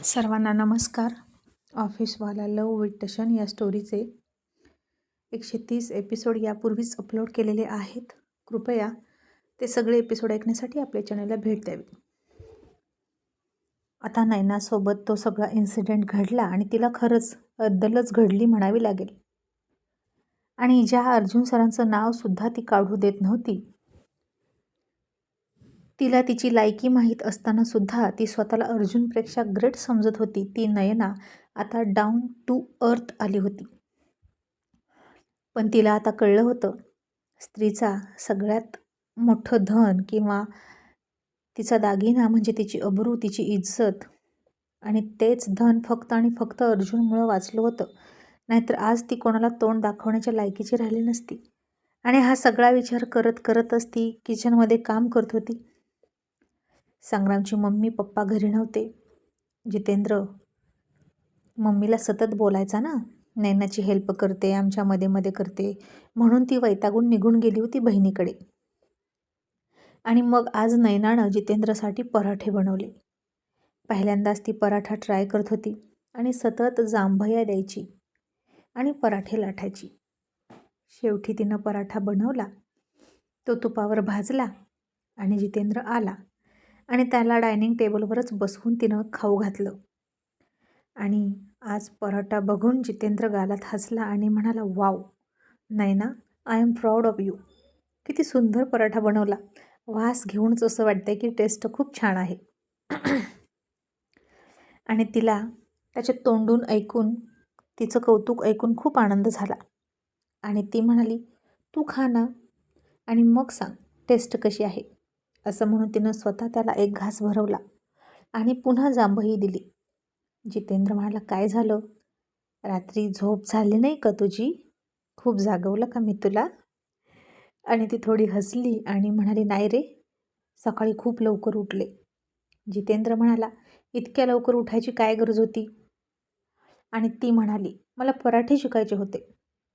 सर्वांना नमस्कार. ऑफिसवाला लव विथ टशन या स्टोरीचे 130 एपिसोड यापूर्वीच अपलोड केलेले आहेत. कृपया ते सगळे एपिसोड ऐकण्यासाठी आपल्या चॅनलला भेट द्यावी. आता नैनासोबत तो सगळा इन्सिडेंट घडला आणि तिला खरंच अद्दलच घडली म्हणावी लागेल. आणि ज्या अर्जुन सरांचं नावसुद्धा ती काढू देत नव्हती, तिला तिची लायकी माहीत असताना सुद्धा ती स्वतःला अर्जुनपेक्षा ग्रेट समजत होती. ती नयना आता डाऊन टू अर्थ आली होती. पण तिला आता कळलं होतं, स्त्रीचा सगळ्यात मोठं धन किंवा तिचा दागिना म्हणजे तिची अब्रू, तिची इज्जत, आणि तेच धन फक्त आणि फक्त अर्जुनमुळं वाचलं होतं. नाहीतर आज ती कोणाला तोंड दाखवण्याच्या लायकीची राहिली नसती. आणि हा सगळा विचार करतच ती किचनमध्ये काम करत होती. संग्रामची मम्मी पप्पा घरी नव्हते. जितेंद्र मम्मीला सतत बोलायचा ना, नैनाची हेल्प करते, आमच्या मध्ये करते, म्हणून ती वैतागून निघून गेली होती बहिणीकडे. आणि मग आज नैनानं जितेंद्रसाठी पराठे बनवले. पहिल्यांदाच ती पराठा ट्राय करत होती आणि सतत जांभया द्यायची आणि पराठे लाटायची. शेवटी तिनं पराठा बनवला, तो तुपावर भाजला आणि जितेंद्र आला आणि त्याला डायनिंग टेबलवरच बसवून तिनं खाऊ घातलं. आणि आज पराठा बघून जितेंद्र गालात हसला आणि म्हणाला, wow Naina, I am proud of you. किती सुंदर पराठा बनवला. वास घेऊनच असं वाटतंय की टेस्ट खूप छान आहे. आणि तिला त्याच्या तोंडून ऐकून, तिचं कौतुक ऐकून खूप आनंद झाला. आणि ती म्हणाली, तू खा ना आणि मग सांग टेस्ट कशी आहे. असं म्हणून तिनं स्वतः त्याला एक घास भरवला आणि पुन्हा जांभई दिली. जितेंद्र म्हणाला, काय झालं, रात्री झोप झाली नाही का तुझी? खूप जागवलं का मी तुला? आणि ती थोडी हसली आणि म्हणाली, नाही रे, सकाळी खूप लवकर उठले. जितेंद्र म्हणाला, इतक्या लवकर उठायची काय गरज होती? आणि ती म्हणाली, मला पराठे शिकायचे होते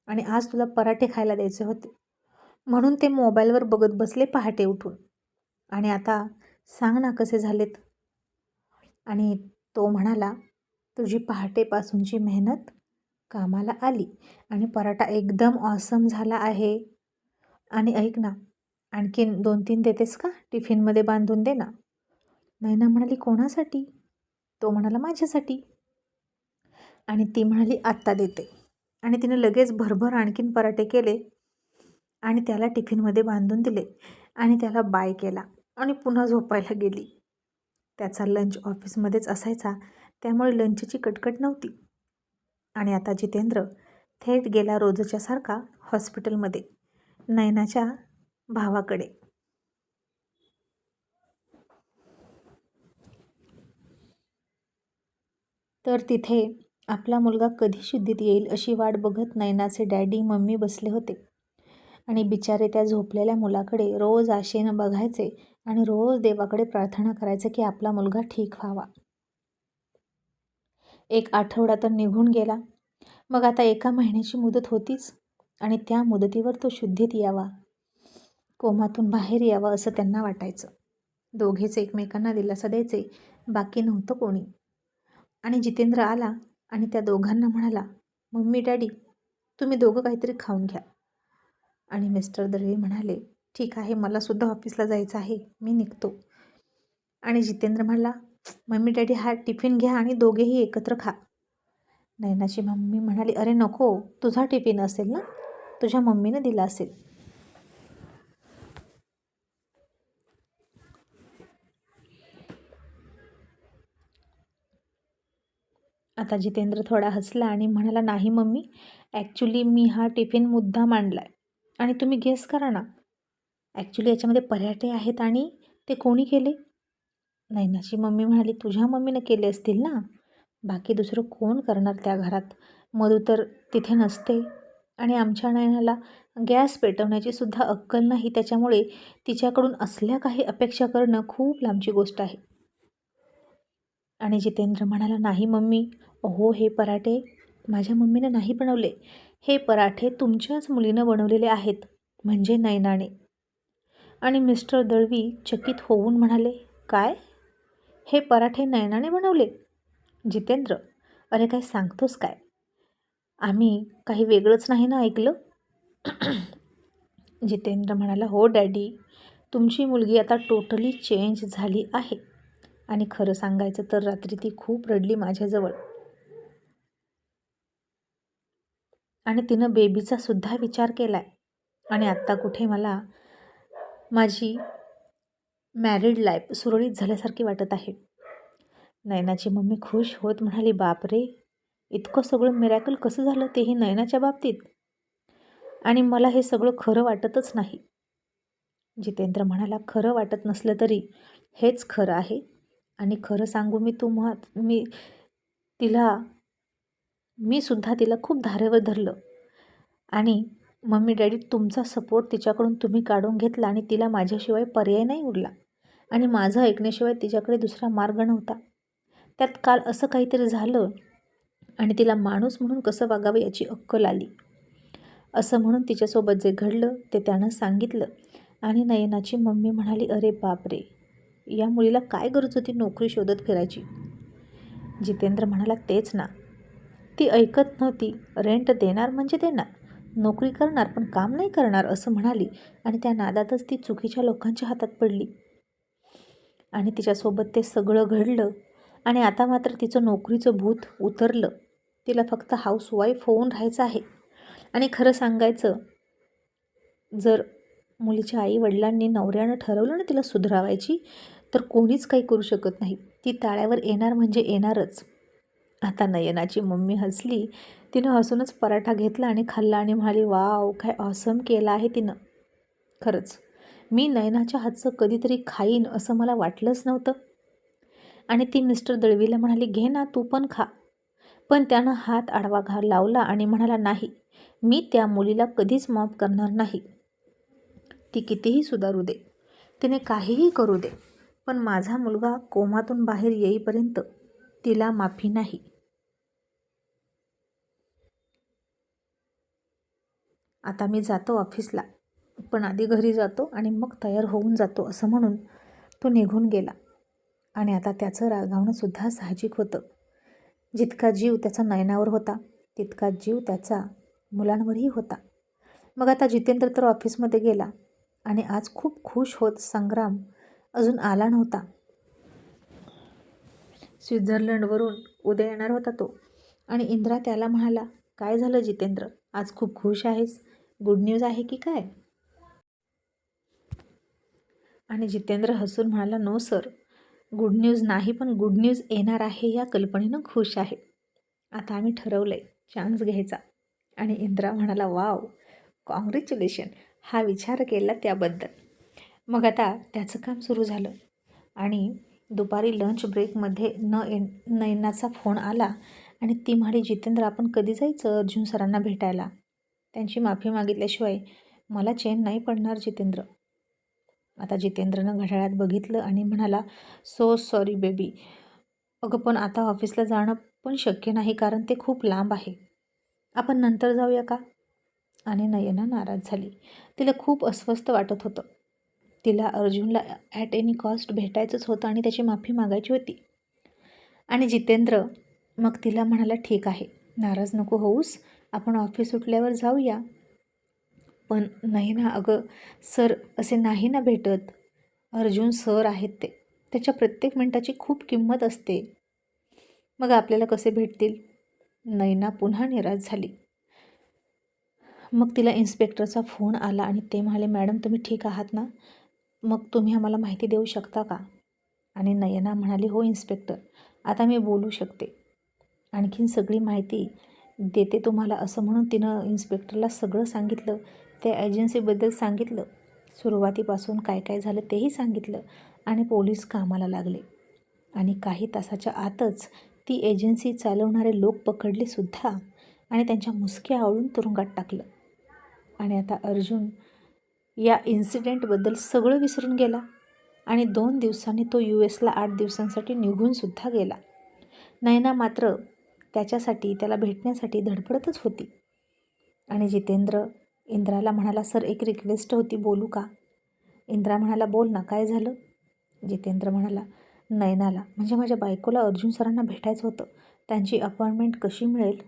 आणि आज तुला पराठे खायला द्यायचे होते, म्हणून ते मोबाईलवर बघत बसले पहाटे उठून. आणि आता सांग ना कसे झालेत. आणि तो म्हणाला, तुझी पहाटेपासूनची मेहनत कामाला आली आणि पराठा एकदम ऑसम झाला आहे. आणि ऐक ना, आणखीन 2-3 देतेस का? टिफिनमध्ये बांधून दे ना. नैना म्हणाली, कोणासाठी? तो म्हणाला, माझ्यासाठी. आणि ती म्हणाली, आत्ता देते. आणि तिने लगेच भरभर आणखीन पराठे केले आणि त्याला टिफिनमध्ये बांधून दिले आणि त्याला बाय केला आणि पुन्हा झोपायला गेली. त्याचा लंच ऑफिसमध्येच असायचा, त्यामुळे लंचची कटकट नव्हती. आणि आता जितेंद्र थेट गेला रोजच्या सारखा हॉस्पिटलमध्ये नैनाच्या भावाकडे. तर तिथे आपला मुलगा कधी शुद्धीत येईल अशी वाट बघत नैनाचे डॅडी मम्मी बसले होते. आणि बिचारे त्या झोपलेल्या मुलाकडे रोज आशेनं बघायचे आणि रोज देवाकडे प्रार्थना करायचे की आपला मुलगा ठीक व्हावा. 1 आठवडा तर निघून गेला. मग आता 1 महिन्याची मुदत होतीच आणि त्या मुदतीवर तो शुद्धीत यावा, कोमातून बाहेर यावा असं त्यांना वाटायचं. दोघेच एकमेकांना दिलासा द्यायचे, बाकी नव्हतं कोणी. आणि जितेंद्र आला आणि त्या दोघांना म्हणाला, मम्मी डॅडी, तुम्ही दोघं काहीतरी खाऊन घ्या. आणि मिस्टर दळवी म्हणाले, ठीक आहे, मलासुद्धा ऑफिसला जायचं आहे, मी निघतो. आणि जितेंद्र म्हणाला, मम्मी डॅडी हा टिफिन घ्या आणि दोघेही एकत्र खा. नैनाची मम्मी म्हणाली, अरे नको, तुझा टिफिन असेल ना, तुझ्या मम्मीनं दिला असेल. आता जितेंद्र थोडा हसला आणि म्हणाला, नाही मम्मी, ॲक्च्युली मी हा टिफिन मुद्दाम आणला आहे आणि तुम्ही गेस करा ना, ॲक्च्युली याच्यामध्ये पराठे आहेत आणि ते कोणी केले? नैनाची मम्मी म्हणाली, तुझ्या मम्मीनं केले असतील ना, बाकी दुसरं कोण करणार त्या घरात? मधू तर तिथे नसते आणि आमच्या नैनाला गॅस पेटवण्याची सुद्धा अक्कल नाही, त्याच्यामुळे तिच्याकडून असल्या काही अपेक्षा करणं खूप लांबची गोष्ट आहे. आणि जितेंद्र म्हणाला, नाही मम्मी, अहो हे पराठे माझ्या मम्मीनं नाही बनवले, हे पराठे तुमच्याच मुलीनं बनवलेले आहेत, म्हणजे नैनाने. आणि मिस्टर दळवी चकित होऊन म्हणाले, काय, हे पराठे नैनाने बनवले? जितेंद्र, अरे काय सांगतोस काय? आम्ही काही वेगळंच नाही ना ऐकलं? जितेंद्र म्हणाला, हो डॅडी, तुमची मुलगी आता टोटली चेंज झाली आहे. आणि खरं सांगायचं तर रात्री ती खूप रडली माझ्याजवळ. आणि तिनं बेबीचा सुद्धा विचार केलाय. आणि आत्ता कुठे मला माझी मॅरिड लाईफ सुरळीत झाल्यासारखी वाटत आहे. नयनाची मम्मी खुश होत म्हणाली, बापरे, इतकं सगळं मिरॅकल कसं झालं, तेही नयनाच्या बाबतीत? आणि मला हे सगळं खरं वाटतच नाही. जितेंद्र म्हणाला, खरं वाटत नसलं तरी हेच खरं आहे. आणि खरं सांगू मी सुद्धा तिला खूप धारेवर धरलं. आणि मम्मी डॅडी, तुमचा सपोर्ट तिच्याकडून तुम्ही काढून घेतला आणि तिला माझ्याशिवाय पर्याय नाही उरला. आणि माझं ऐकण्याशिवाय तिच्याकडे दुसरा मार्ग नव्हता. त्यात काल असं काहीतरी झालं आणि तिला माणूस म्हणून कसं वागावं याची अक्कल आली. असं म्हणून तिच्यासोबत जे घडलं ते त्यानं सांगितलं. आणि नयनाची मम्मी म्हणाली, अरे बापरे, या मुलीला काय गरज होती नोकरी शोधत फिरायची? जितेंद्र म्हणाला, तेच ना, ती ऐकत नव्हती. रेंट देणार म्हणजे देणार, नोकरी करणार पण काम नाही करणार असं म्हणाली. आणि त्या नादातच ती चुकीच्या लोकांच्या हातात पडली. आणि तिच्यासोबत ते सगळं घडलं. आणि आता मात्र तिचं नोकरीचं भूत उतरलं. तिला फक्त हाऊसवाईफ होऊन राहायचं आहे. आणि खरं सांगायचं, जर मुलीच्या आईवडिलांनी नवऱ्यानं ठरवलं ना तिला सुधरावायची, तर कोणीच काही करू शकत नाही. ती ताळ्यावर येणार म्हणजे येणारच. आता नयनाची मम्मी हसली. तिनं हसूनच पराठा घेतला आणि खाल्ला आणि म्हणाली, वाव, काय ऑसम केला आहे तिनं. खरंच, मी नयनाच्या हातचं कधीतरी खाईन असं मला वाटलंच नव्हतं. आणि ती मिस्टर दळवीला म्हणाली, घे ना, तू पण खा. पण त्यानं हात आडवा लावला आणि म्हणाला, नाही, मी त्या मुलीला कधीच माफ करणार नाही. ती कितीही सुधारू दे, तिने काहीही करू दे, पण माझा मुलगा कोमातून बाहेर येईपर्यंत तिला माफी नाही. आता मी जातो ऑफिसला, पण आधी घरी जातो आणि मग तयार होऊन जातो असं म्हणून तो निघून गेला. आणि आता त्याचं रागावणंसुद्धा साहजिक होतं. जितका जीव त्याचा नयनावर होता तितका जीव त्याचा मुलांवरही होता. मग आता जितेंद्र तर ऑफिसमध्ये गेला. आणि आज खूप खुश होत संग्राम अजून आला नव्हता. स्वित्झर्लंडवरून उद्या येणार होता तो. आणि इंद्रा त्याला म्हणाला, काय झालं जितेंद्र, आज खूप खुश आहेस, गुड न्यूज आहे की काय? आणि जितेंद्र हसून म्हणाला, नो सर, गुड न्यूज नाही, पण गुड न्यूज येणार आहे या कल्पनेनं खुश आहे. आता आम्ही ठरवलं आहे चान्स घ्यायचा. आणि इंद्रा म्हणाला, वाव, कॉंग्रॅच्युलेशन, हा विचार केला त्याबद्दल. मग आता त्याचं काम सुरू झालं. आणि दुपारी लंच ब्रेकमध्ये नयनाचा फोन आला. आणि ती म्हणाली, जितेंद्र, आपण कधी जायचं अर्जुन सरांना भेटायला? त्यांची माफी मागितल्याशिवाय मला चैन नाही पडणार जितेंद्र. आता जितेंद्रनं घड्याळात बघितलं आणि म्हणाला, सो सॉरी बेबी, अगं पण आता ऑफिसला जाणं पण शक्य नाही, कारण ते खूप लांब आहे. आपण नंतर जाऊया का? आणि नयना नाराज झाली. तिला खूप अस्वस्थ वाटत होतं. तिला अर्जुनला ॲट एनी कॉस्ट भेटायचंच होतं आणि त्याची माफी मागायची होती. आणि जितेंद्र मग तिला म्हणाला, ठीक आहे, नाराज नको होऊस, आपण ऑफिस सुटल्यावर जाऊया. पण नाही ना अगं सर, असे नाही ना भेटत. अर्जुन सर आहेत ते, त्याच्या प्रत्येक मिनिटाची खूप किंमत असते. मग आपल्याला कसे भेटतील? नयना पुन्हा निराश झाली. मग तिला इन्स्पेक्टरचा फोन आला आणि ते म्हणाले, मॅडम तुम्ही ठीक आहात ना? मग तुम्ही आम्हाला माहिती देऊ शकता का? आणि नयना म्हणाली, हो इन्स्पेक्टर, आता मी बोलू शकते, आणखीन सगळी माहिती देते तुम्हाला असं म्हणून तिनं इन्स्पेक्टरला सगळं सांगितलं. त्या एजन्सीबद्दल सांगितलं, सुरुवातीपासून काय काय झालं तेही सांगितलं. आणि पोलीस कामाला लागले. आणि काही तासाच्या आतच ती एजन्सी चालवणारे लोक पकडले सुद्धा आणि त्यांच्या मुसक्या आवळून तुरुंगात टाकलं. आणि आता अर्जुन या इन्सिडेंटबद्दल सगळं विसरून गेला. आणि 2 दिवसांनी तो US ला 8 दिवसांसाठी निघूनसुद्धा गेला. नयना मात्र त्याच्यासाठी, त्याला भेटण्यासाठी धडपडतच होती. आणि जितेंद्र इंद्राला म्हणाला, सर एक रिक्वेस्ट होती, बोलू का? इंद्रा म्हणाला, बोल ना, काय झालं? जितेंद्र म्हणाला, नयनाला म्हणजे माझ्या बायकोला अर्जुन सरांना भेटायचं होतं, त्यांची अपॉइंटमेंट कशी मिळेल?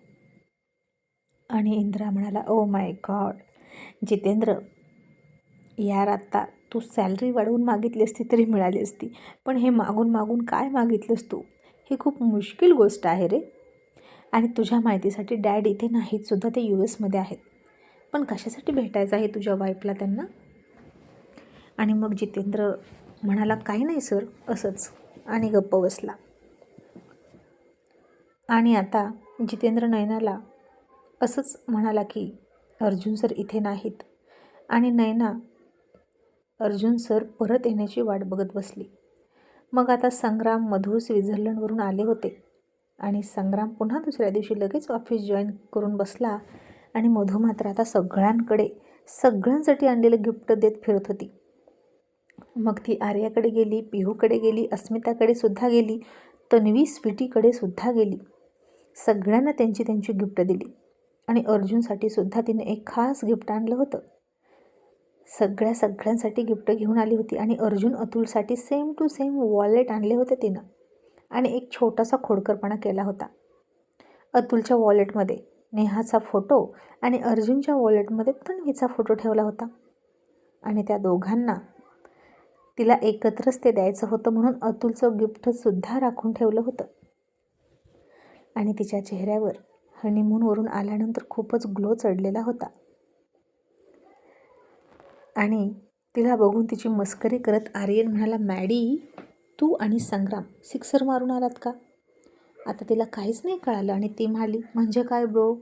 आणि इंद्रा म्हणाला, ओ माय गॉड जितेंद्र, यार आत्ता तू सॅलरी वाढवून मागितली असती तरी मिळाली असती, पण हे मागून मागून काय मागितलंस तू? ही खूप मुश्किल गोष्ट आहे रे. आणि तुझ्या माहितीसाठी डॅड इथे नाहीत सुद्धा, ते US मध्ये आहेत. पण कशासाठी भेटायचं आहे तुझ्या वाईफला त्यांना? आणि मग जितेंद्र म्हणाला, काही नाही सर, असंच, आणि गप्प बसला. आणि आता जितेंद्र नयनाला असंच म्हणाला की अर्जुन सर इथे नाहीत, आणि नयना अर्जुन सर परत येण्याची वाट बघत बसली. मग आता संग्राम, मधू स्वित्झर्लंडवरून आले होते आणि संग्राम पुन्हा दुसऱ्या दिवशी लगेच ऑफिस जॉईन करून बसला, आणि मधू मात्र आता सगळ्यांसाठी आणलेलं गिफ्ट देत फिरत होती. मग ती आर्याकडे गेली, पिहूकडे गेली, अस्मिताकडे सुद्धा गेली, तन्वी स्वीटीकडे सुद्धा गेली. सगळ्यांना त्यांची त्यांची गिफ्ट दिली, आणि अर्जुनसाठी सुद्धा तिने एक खास गिफ्ट आणलं होतं. सगळ्यांसाठी गिफ्ट घेऊन आली होती, आणि अर्जुन अतुलसाठी सेम टू सेम वॉलेट आणले होते तिनं, आणि एक छोटासा खोडकरपणा केला होता. अतुलच्या वॉलेटमध्ये नेहाचा फोटो आणि अर्जुनच्या वॉलेटमध्ये तन्वीचा फोटो ठेवला होता, आणि त्या दोघांना तिला एकत्रच ते द्यायचं होतं, म्हणून अतुलचं गिफ्टसुद्धा राखून ठेवलं होतं. आणि तिच्या चेहऱ्यावर हनीमूनवरून आल्यानंतर खूपच ग्लो चढलेला होता. आणि तिला बघून तिची मस्करी करत आर्यन म्हणाला, मॅडी, तू आणि संग्राम सिक्सर मारून आलात का? आता तिला काहीच नाही कळालं, आणि ती म्हणाली, म्हणजे काय ब्रो?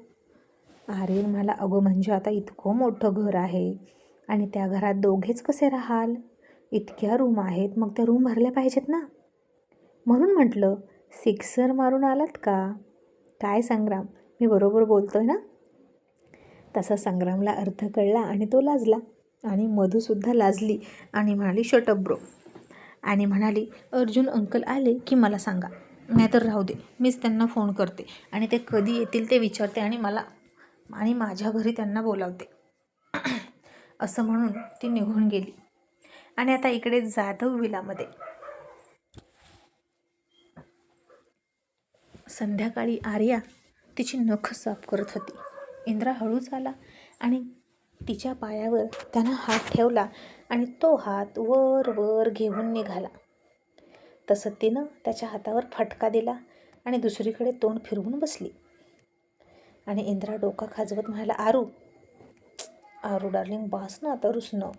आर्यन म्हणाला, अगं म्हणजे आता इतकं मोठं घर आहे, आणि त्या घरात दोघेच कसे राहाल? इतक्या रूम आहेत, मग त्या रूम भरल्या पाहिजेत ना, म्हणून म्हटलं सिक्सर मारून आलात का? काय संग्राम, मी बरोबर बोलतोय ना? तसा संग्रामला अर्थ कळला, आणि तो लाजला, आणि मधूसुद्धा लाजली आणि म्हणाली, शटअप ब्रो. आणि म्हणाली, अर्जुन अंकल आले की मला सांगा, नाहीतर राहू दे, मीच त्यांना फोन करते आणि ते कधी येतील ते विचारते, आणि माझ्या घरी त्यांना बोलावते. असं म्हणून ती निघून गेली. आणि आता इकडे जाधव विलामध्ये संध्याकाळी आर्या तिची नख साफ करत होती. इंद्रा हळूच आला आणि तिच्या पायावर त्यानं हात ठेवला, आणि तो हात वर वर घेऊन निघाला. तसं तिनं त्याच्या हातावर फटका दिला आणि दुसरीकडे तोंड फिरवून बसली. आणि इंद्रा डोका खाजवत म्हणाला, आरू डार्लिंग, बास ना आता रुसणं.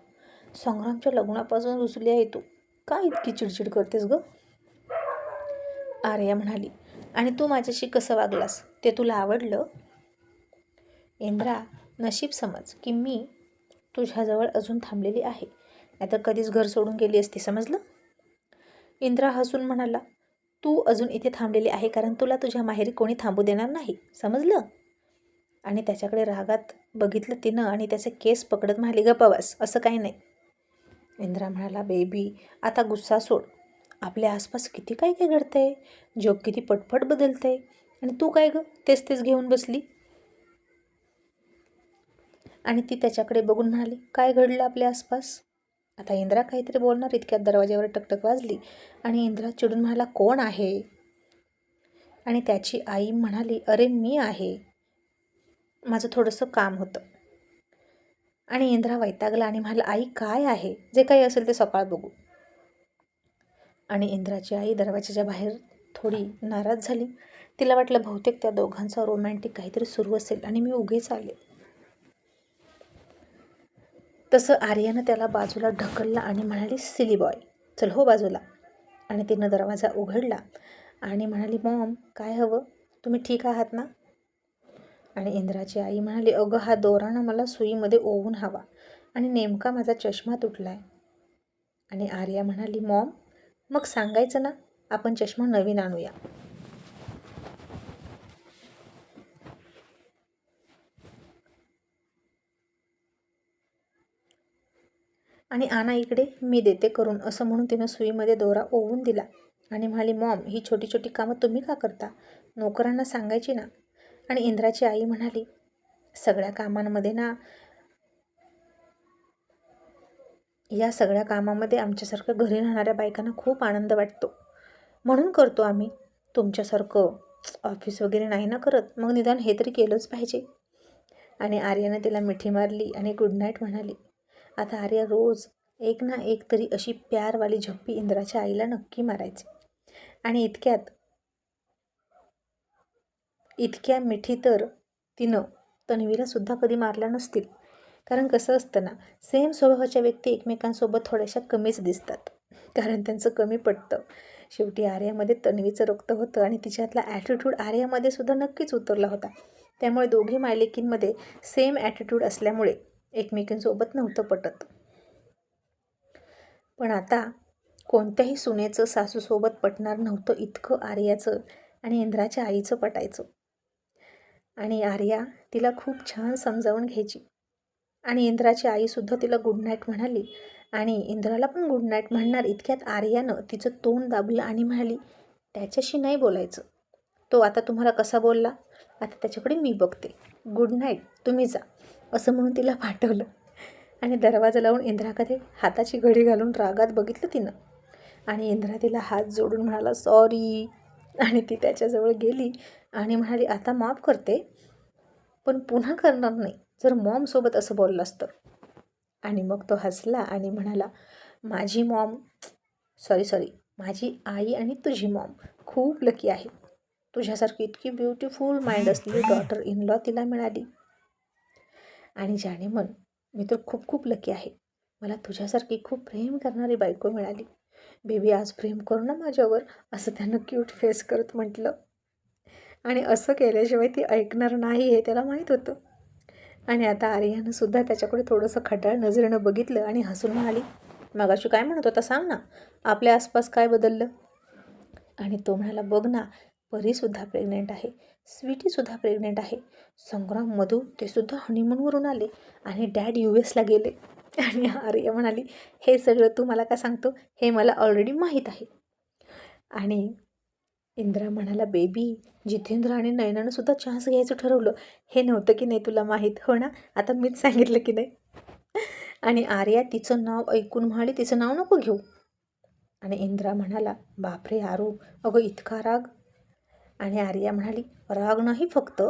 संग्रामच्या लग्नापासून रुसली आहे तू, का इतकी चिडचिड करतेस ग? आर्या म्हणाली, आणि तू माझ्याशी कसं वागलास ते तुला आवडलं? इंद्रा, नशीब समज की मी तुझ्याजवळ अजून थांबलेली आहे, नाहीतर कधीच घर सोडून गेली असती, समजलं? इंद्रा हसून म्हणाला, तू अजून इथे थांबलेली आहे कारण तुला तुझ्या माहेरी कोणी थांबू देणार नाही, समजलं? आणि त्याच्याकडे रागात बघितलं तिनं, आणि त्याचे केस पकडत म्हणाली, गप्प बस, असं काही नाही. इंद्रा म्हणाला, बेबी, आता गुस्सा सोड. आपल्या आसपास किती काय काय घडतंय, जग किती पटपट बदलतंय, आणि तू काय ग तेच घेऊन बसली? आणि ती त्याच्याकडे बघून म्हणाली, काय घडलं आपल्या आसपास? आता इंद्रा काहीतरी बोलणार इतक्यात दरवाज्यावर टकटक वाजली, आणि इंद्रा चिडून म्हणाला, कोण आहे? आणि त्याची आई म्हणाली, अरे मी आहे, माझं थोडंसं काम होतं. आणि इंद्रा वैतागला आणि म्हणाला, आई काय आहे? जे काही असेल ते सकाळ बघू. आणि इंद्राची आई दरवाजाच्या बाहेर थोडी नाराज झाली. तिला वाटलं बहुतेक त्या दोघांचा रोमॅन्टिक काहीतरी सुरू असेल, आणि मी उगीच आले. तसं आर्यानं त्याला बाजूला ढकलला आणि म्हणाली, सिली बॉय, चल हो बाजूला. आणि तिनं दरवाजा उघडला आणि म्हणाली, मॉम काय हवं? तुम्ही ठीक आहात ना? आणि इंद्राची आई म्हणाली, अगं हा दोरा ना मला सुईमध्ये ओवून हवा, आणि नेमका माझा चष्मा तुटलाय. आणि आर्या म्हणाली, मॉम मग सांगायचं ना, आपण चष्मा नवीन आणूया. आणि आणा इकडे, मी देते करून, असं म्हणून तिनं सुईमध्ये दोरा ओवून दिला, आणि म्हणाली, मॉम ही छोटी छोटी कामं तुम्ही का करता? नोकरांना सांगायची ना. आणि इंद्राची आई म्हणाली, सगळ्या कामांमध्ये ना, या सगळ्या कामामध्ये आमच्यासारख्या घरी राहणाऱ्या बायकांना खूप आनंद वाटतो. म्हणून करतो आम्ही, तुमच्यासारखं ऑफिस वगैरे नाही ना करत, मग निदान हे तरी केलंच पाहिजे. आणि आर्याने तिला मिठी मारली आणि गुड नाईट म्हणाली. आता आर्या रोज एक ना एक तरी अशी प्यारवाली झप्पी इंद्राच्या आईला नक्की मारायची. आणि इतक्या मिठी तर तिनं तन्वीला सुद्धा कधी मारल्या नसतील. कारण कसं असतं ना, सेम स्वभावाच्या व्यक्ती एकमेकांसोबत थोड्याशा कमीच दिसतात, कारण त्यांचं कमी पटतं. शेवटी आर्यामध्ये तन्वीचं रक्त होतं आणि तिच्यातला ॲटिट्यूड आर्यामध्ये सुद्धा नक्कीच उतरला होता. त्यामुळे दोघी मायलेकींमध्ये सेम ॲटिट्यूड असल्यामुळे एकमेकांसोबत नव्हतं पटत. पण आता कोणत्याही सुनेचं सासूसोबत पटणार नव्हतं इतकं आर्याचं आणि इंद्राच्या आईचं पटायचं. आणि आर्या तिला खूप छान समजावून घ्यायची. आणि इंद्राची आईसुद्धा तिला गुड नाईट म्हणाली आणि इंद्राला पण गुड नाईट म्हणणार इतक्यात आर्यानं तिचं तोंड दाबलं आणि म्हणाली, त्याच्याशी नाही बोलायचं, तो आता तुम्हाला कसा बोलला, आता त्याच्याकडे मी बघते, गुड नाईट, तुम्ही जा, असं म्हणून तिला पाठवलं. आणि दरवाजा लावून इंद्राकडे हाताची घडी घालून रागात बघितलं तिनं. आणि इंद्रा तिला हात जोडून म्हणाला, सॉरी. आणि ती त्याच्याजवळ गेली आणि म्हणाली, आता माफ करते, पण पुन्हा करणार नाही जर मॉमसोबत असं बोललं असतं. आणि मग तो हसला आणि म्हणाला, माझी मॉम सॉरी माझी आई आणि तुझी मॉम खूप लकी आहे. तुझ्यासारखी इतकी ब्युटिफुल माइंड असलेली डॉटर इन लॉ तिला मिळाली. आणि ज्याने मन, मी तर खूप खूप लकी आहे, मला तुझ्यासारखी खूप प्रेम करणारी बायको मिळाली. बेबी आज प्रेम करू ना माझ्यावर, असं त्यानं क्यूट फेस करत म्हटलं. आणि असं केल्याशिवाय ती ऐकणार नाही हे त्याला माहीत होतं. आणि आता आर्यानं सुद्धा त्याच्याकडे थोडंसं खट्याळ नजरेनं बघितलं आणि हसून म्हणाली, मगाशी काय म्हणत होता सांग ना, आपल्या आसपास काय बदललं. आणि तो म्हणाला, बघ ना, परीसुद्धा प्रेग्नेंट आहे, स्वीटीसुद्धा प्रेग्नेंट आहे, संग्राम मधू ते सुद्धा हनीमूनवरून आले आणि डॅड US ला गेले. आणि आर्या म्हणाली, हे सगळं तू मला का सांगतो, हे मला ऑलरेडी माहीत आहे. आणि इंद्रा म्हणाला, बेबी जितेंद्र आणि नयनानं सुद्धा चान्स घ्यायचं ठरवलं, हे नव्हतं की नाही तुला माहीत, हो ना, आता मीच सांगितलं की नाही. आणि आर्या तिचं नाव ऐकून म्हणाली, तिचं नाव नको घेऊ. आणि इंद्रा म्हणाला, बापरे आरू, अगं इतका राग. आणि आर्या म्हणाली, राग नाही, फक्त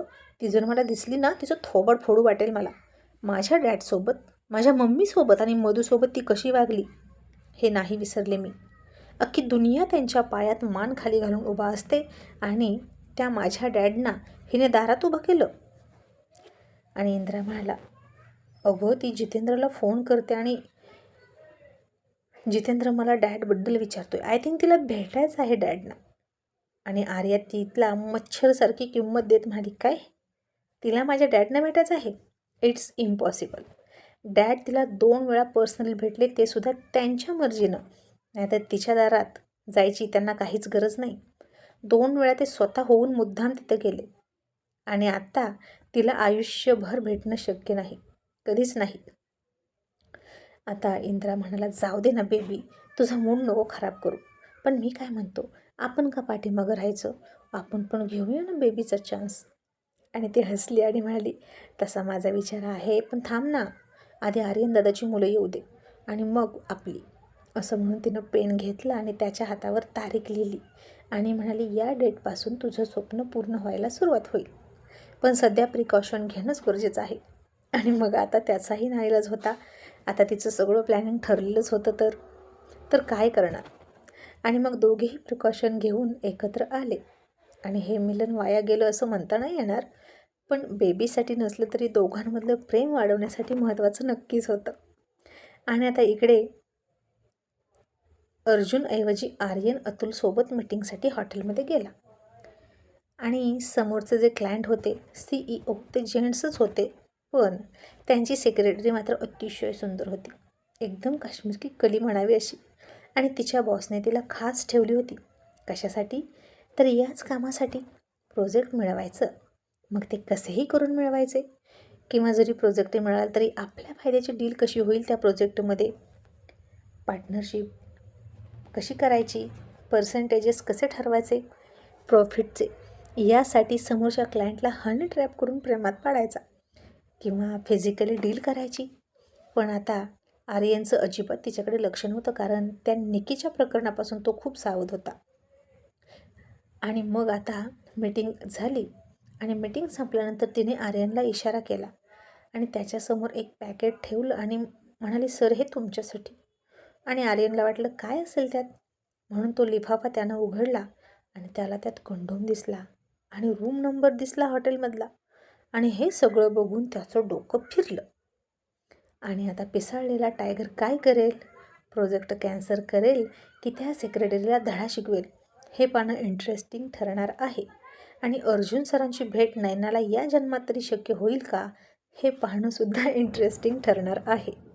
ती जर मला दिसली ना, तिचं थोबड फोडू वाटेल मला. माझ्या डॅडसोबत, माझ्या मम्मीसोबत आणि मधूसोबत ती कशी वागली हे नाही विसरले मी. अख्खी दुनिया त्यांच्या पायात मान खाली घालून उभा असते आणि त्या माझ्या डॅडना हिने दारात उभं केलं. आणि इंद्रा म्हणाला, अगं ती जितेंद्रला फोन करते आणि जितेंद्र मला डॅडबद्दल विचारतोय, आय थिंक तिला भेटायचं आहे डॅडना. आणि आर्या तिला मच्छरसारखी किंमत देत म्हणाली, काय, तिला माझ्या डॅडना भेटायचं आहे, इट्स इम्पॉसिबल. डॅड तिला 2 वेळा पर्सनली भेटले, ते सुद्धा त्यांच्या मर्जीनं, नाहीतर तिच्या दारात जायची त्यांना काहीच गरज नाही. 2 वेळा ते स्वतः होऊन मुद्दाम तिथं गेले. आणि आता तिला आयुष्यभर भेटणं शक्य नाही, कधीच नाही. आता इंद्रा म्हणाला, जाऊ दे ना बेबी, तुझा मूड नको खराब करू, पण मी काय म्हणतो, आपण का पाठीमागं राहायचं, आपण पण घेऊया ना बेबीचा चान्स. आणि ती हसली आणि म्हणाली, तसा माझा विचार आहे, पण थांब ना, आधी आर्यन दादाची मुलं येऊ दे आणि मग आपली. असं म्हणून तिनं पेन घेतला आणि त्याच्या हातावर तारीख लिहिली आणि म्हणाली, या डेटपासून तुझं स्वप्न पूर्ण व्हायला सुरुवात होईल, पण सध्या प्रिकॉशन घेणंच गरजेचं आहे. आणि मग आता त्याचाही नाईलाज होता. आता तिचं सगळं प्लॅनिंग ठरलेलंच होतं, तर काय करणार. आणि मग दोघेही प्रिकॉशन घेऊन एकत्र आले. आणि हे मिलन वाया गेलं असं म्हणता नाही येणार, पण बेबीसाठी नसलं तरी दोघांमधलं प्रेम वाढवण्यासाठी महत्त्वाचं नक्कीच होतं. आणि आता इकडे अर्जुनऐवजी आर्यन अतुलसोबत मीटिंगसाठी हॉटेलमध्ये गेला. आणि समोरचे जे क्लायंट होते, CEO, ते जेंट्सच होते, पण त्यांची सेक्रेटरी मात्र अतिशय सुंदर होती, एकदम काश्मीरची कली म्हणावी अशी. आणि तिच्या बॉसने तिला खास ठेवली होती. कशासाठी, तर याच कामासाठी, प्रोजेक्ट मिळवायचं. मग ते कसेही करून मिळवायचे, किंवा जरी प्रोजेक्ट मिळाला तरी आपल्या फायद्याची डील कशी होईल त्या प्रोजेक्टमध्ये, पार्टनरशिप कशी करायची, पर्सेंटेजेस कसे ठरवायचे प्रॉफिटचे, यासाठी समोरच्या क्लायंटला हनी ट्रॅप करून प्रेमात पाडायचा किंवा फिजिकली डील करायची. पण आता आर्यनचं अजिबात तिच्याकडे लक्ष नव्हतं, कारण त्या निकीच्या प्रकरणापासून तो खूप सावध होता. आणि मग आता मीटिंग झाली आणि मीटिंग संपल्यानंतर तिने आर्यनला इशारा केला आणि त्याच्यासमोर एक पॅकेट ठेवलं आणि म्हणाली, सर हे तुमच्यासाठी. आणि आर्यनला वाटलं काय असेल त्यात, म्हणून तो लिफाफा त्यानं उघडला आणि त्याला त्यात कंडोम दिसला आणि रूम नंबर दिसला हॉटेलमधला. आणि हे सगळं बघून त्याचं डोकं फिरलं. आणि आता पिसाळलेला टायगर काय करेल? प्रोजेक्ट कॅन्सल करेल की त्या सेक्रेटरीला धडा शिकवेल? हे पाहणं इंटरेस्टिंग ठरणार आहे. आणि अर्जुन सरांची भेट नयनाला या जन्मात तरी शक्य होईल का? हे पाहणंसुद्धा इंटरेस्टिंग ठरणार आहे.